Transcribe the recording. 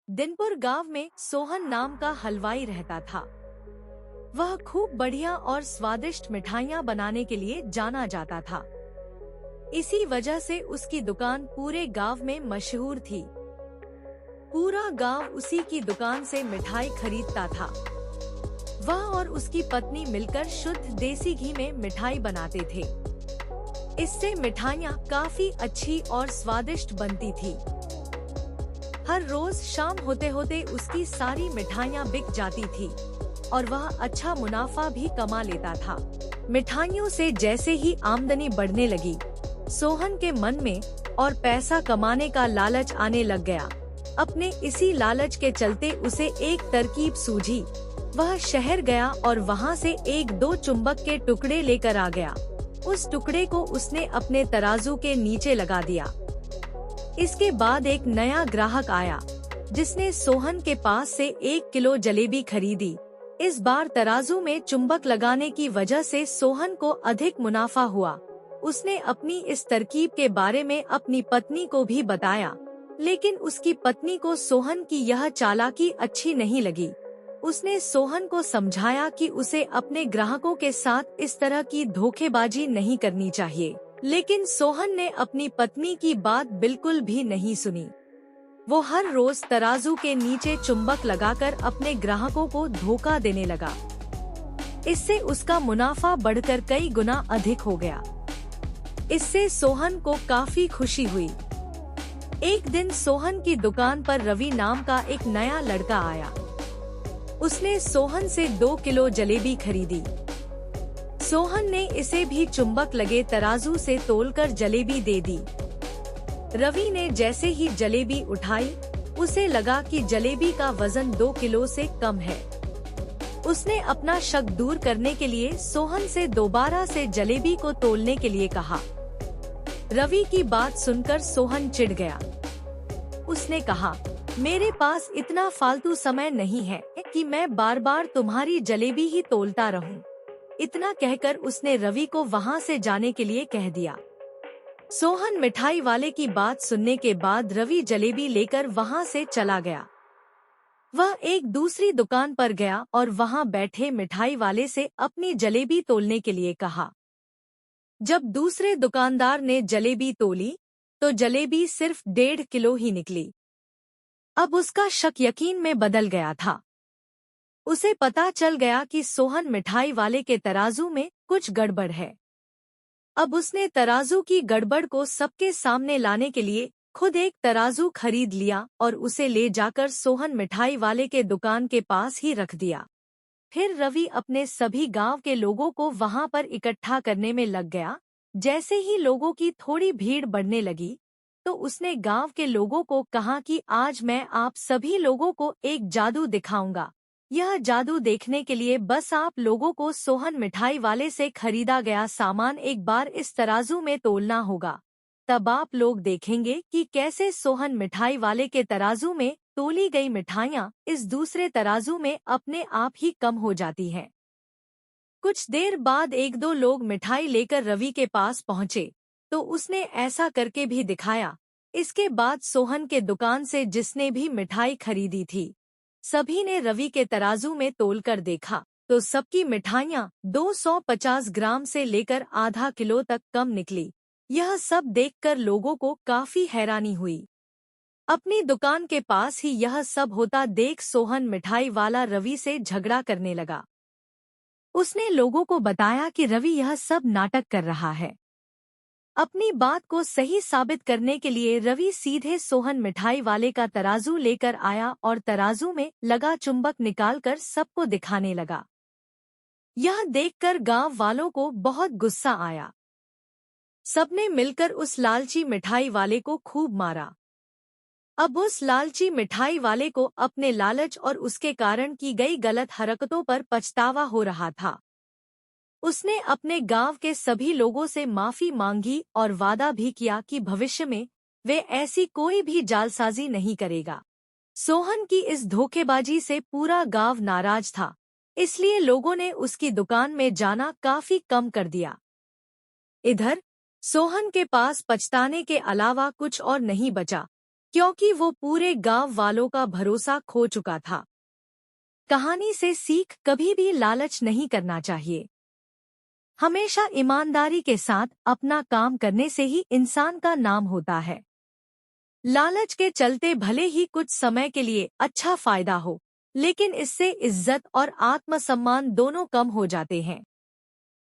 दिनपुर गांव में सोहन नाम का हलवाई रहता था। वह खूब बढ़िया और स्वादिष्ट मिठाइयाँ बनाने के लिए जाना जाता था। इसी वजह से उसकी दुकान पूरे गांव में मशहूर थी। पूरा गांव उसी की दुकान से मिठाई खरीदता था। वह और उसकी पत्नी मिलकर शुद्ध देसी घी में मिठाई बनाते थे। इससे मिठाइयाँ काफी अच्छी और स्वादिष्ट बनती थी। हर रोज शाम होते होते उसकी सारी मिठाइयाँ बिक जाती थी और वह अच्छा मुनाफा भी कमा लेता था। मिठाइयों से जैसे ही आमदनी बढ़ने लगी, सोहन के मन में और पैसा कमाने का लालच आने लग गया। अपने इसी लालच के चलते उसे एक तरकीब सूझी। वह शहर गया और वहाँ से एक दो चुंबक के टुकड़े लेकर आ गया। उस टुकड़े को उसने अपने तराजू के नीचे लगा दिया। इसके बाद एक नया ग्राहक आया, जिसने सोहन के पास से 1 किलो जलेबी खरीदी। इस बार तराजू में चुंबक लगाने की वजह से सोहन को अधिक मुनाफा हुआ। उसने अपनी इस तरकीब के बारे में अपनी पत्नी को भी बताया, लेकिन उसकी पत्नी को सोहन की यह चालाकी अच्छी नहीं लगी। उसने सोहन को समझाया कि उसे अपने ग्राहकों के साथ इस तरह की धोखेबाजी नहीं करनी चाहिए, लेकिन सोहन ने अपनी पत्नी की बात बिल्कुल भी नहीं सुनी। वो हर रोज तराजू के नीचे चुंबक लगाकर अपने ग्राहकों को धोखा देने लगा। इससे उसका मुनाफा बढ़कर कई गुना अधिक हो गया। इससे सोहन को काफी खुशी हुई। एक दिन सोहन की दुकान पर रवि नाम का एक नया लड़का आया। उसने सोहन से 2 किलो जलेबी खरीदी। सोहन ने इसे भी चुंबक लगे तराजू से तोलकर जलेबी दे दी। रवि ने जैसे ही जलेबी उठाई, उसे लगा कि जलेबी का वजन 2 किलो से कम है। उसने अपना शक दूर करने के लिए सोहन से दोबारा से जलेबी को तोलने के लिए कहा। रवि की बात सुनकर सोहन चिढ़ गया। उसने कहा, मेरे पास इतना फालतू समय नहीं है कि मैं बार बार तुम्हारी जलेबी ही तोलता रहूं। इतना कहकर उसने रवि को वहां से जाने के लिए कह दिया। सोहन मिठाई वाले की बात सुनने के बाद रवि जलेबी लेकर वहां से चला गया। वह एक दूसरी दुकान पर गया और वहां बैठे मिठाई वाले से अपनी जलेबी तोलने के लिए कहा। जब दूसरे दुकानदार ने जलेबी तोली, तो जलेबी सिर्फ 1.5 किलो ही निकली। अब उसका शक यकीन में बदल गया था। उसे पता चल गया कि सोहन मिठाई वाले के तराजू में कुछ गड़बड़ है। अब उसने तराजू की गड़बड़ को सबके सामने लाने के लिए खुद एक तराजू खरीद लिया और उसे ले जाकर सोहन मिठाई वाले के दुकान के पास ही रख दिया। फिर रवि अपने सभी गांव के लोगों को वहां पर इकट्ठा करने में लग गया। जैसे ही लोगों की थोड़ी भीड़ बढ़ने लगी, तो उसने गांव के लोगों को कहा कि आज मैं आप सभी लोगों को एक जादू दिखाऊंगा। यह जादू देखने के लिए बस आप लोगों को सोहन मिठाई वाले से खरीदा गया सामान एक बार इस तराजू में तोलना होगा। तब आप लोग देखेंगे कि कैसे सोहन मिठाई वाले के तराजू में तोली गई मिठाइयाँ इस दूसरे तराजू में अपने आप ही कम हो जाती हैं। कुछ देर बाद एक दो लोग मिठाई लेकर रवि के पास पहुँचे, तो उसने ऐसा करके भी दिखाया। इसके बाद सोहन के दुकान से जिसने भी मिठाई खरीदी थी, सभी ने रवि के तराजू में तोलकर देखा, तो सबकी मिठाइयाँ 250 ग्राम से लेकर आधा किलो तक कम निकली। यह सब देखकर लोगों को काफी हैरानी हुई। अपनी दुकान के पास ही यह सब होता देख सोहन मिठाई वाला रवि से झगड़ा करने लगा। उसने लोगों को बताया कि रवि यह सब नाटक कर रहा है। अपनी बात को सही साबित करने के लिए रवि सीधे सोहन मिठाई वाले का तराजू लेकर आया और तराजू में लगा चुंबक निकालकर सबको दिखाने लगा। यह देखकर गांव वालों को बहुत गुस्सा आया। सबने मिलकर उस लालची मिठाई वाले को खूब मारा। अब उस लालची मिठाई वाले को अपने लालच और उसके कारण की गई गलत हरकतों पर पछतावा हो रहा था। उसने अपने गांव के सभी लोगों से माफी मांगी और वादा भी किया कि भविष्य में वे ऐसी कोई भी जालसाजी नहीं करेगा। सोहन की इस धोखेबाजी से पूरा गांव नाराज था, इसलिए लोगों ने उसकी दुकान में जाना काफी कम कर दिया। इधर सोहन के पास पछताने के अलावा कुछ और नहीं बचा, क्योंकि वो पूरे गांव वालों का भरोसा खो चुका था। कहानी से सीख, कभी भी लालच नहीं करना चाहिए। हमेशा ईमानदारी के साथ अपना काम करने से ही इंसान का नाम होता है। लालच के चलते भले ही कुछ समय के लिए अच्छा फायदा हो, लेकिन इससे इज्जत और आत्मसम्मान दोनों कम हो जाते हैं।